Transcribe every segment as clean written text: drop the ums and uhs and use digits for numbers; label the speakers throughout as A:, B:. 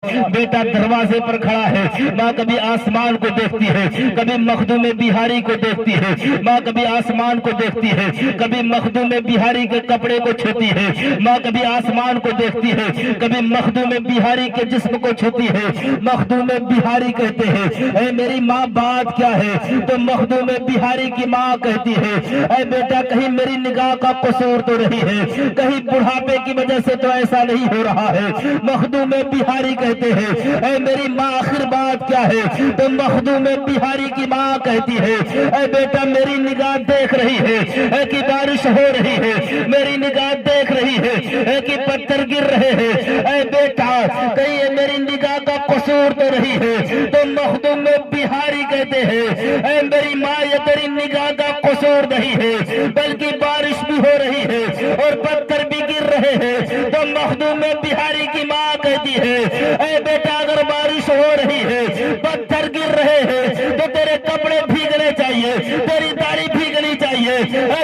A: بیٹا دروازے پر کھڑا ہے، ماں کبھی آسمان کو دیکھتی ہے، کبھی مخدوم بہاری کو دیکھتی ہے، ماں کبھی آسمان کو دیکھتی ہے، کبھی مخدوم بہاری کے کپڑے کو چھوتی ہے، ماں کبھی آسمان کو دیکھتی ہے، کبھی مخدوم بہاری کے جسم کو چھوتی ہے۔ مخدوم بہاری کہتے ہیں اے میری ماں بات کیا ہے؟ تو مخدوم بہاری کی ماں کہتی ہے اے بیٹا کہیں میری نگاہ کا قصور تو نہیں ہے، کہیں بڑھاپے کی وجہ سے تو ایسا نہیں ہو رہا ہے۔ مخدوم بہاری کہتے ہیں اے میری ماں آخر بات کیا ہے؟ تو مخدوم بہاری کی ماں کہتی ہے اے بیٹا میری نگاہ دیکھ رہی ہے اے کہ بارش ہو رہی ہے، میری نگاہ دیکھ رہی ہے اے کہ پتھر گر رہے ہیں، اے بیٹا کہیں یہ میری نگاہ کا قصور تو نہیں ہے؟ تو مخدوم بہاری کہتے ہیں اے میری ماں یہ تیری نگاہ کا قصور نہیں ہے بلکہ بارش بھی ہو رہی ہے اور پتھر بھی گر رہے ہیں۔ تو مخدوم بہاری کی ماں کہتی ہے اے بیٹا اگر بارش ہو رہی ہے، پتھر گر رہے ہیں تو تیرے کپڑے بھیگنے چاہیے، تیری داڑھی بھیگنی چاہیے،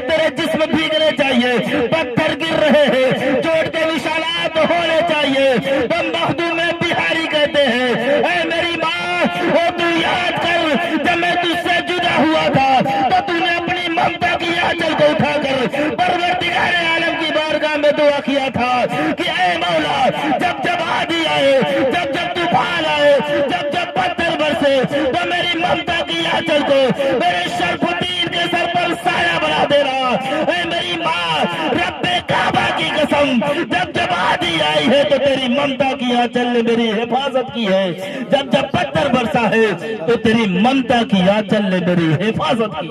A: تیرے جسم بھیگنے چاہیے۔ پتھر گر رہے ہیں، چوٹ کے نشانات ہونے چاہیے۔ تو مخدوم بہاری کہتے ہیں اے میری ماں وہ تو یاد کر جب میں تجھ سے جدا ہوا تھا تو تو نے اپنی ممتا کی آنچل کو اٹھا کر پروردگار عالم کی بارگاہ میں دعا کیا تھا کہ اے مولا جب جب آندھی آئے، جب جب طوفان آئے، جب جب پتھر برسے تو میری ممتا کی آنچل کو میرے شرف الدین کے سر پر سایہ بنا دینا۔ اے میری ماں رب کعبہ کی قسم جب جب آندھی آئی ہے تو تیری ممتا کی آنچل نے میری حفاظت کی ہے، جب جب پتھر برسا ہے تو تیری ممتا کی آنچل نے میری حفاظت کی۔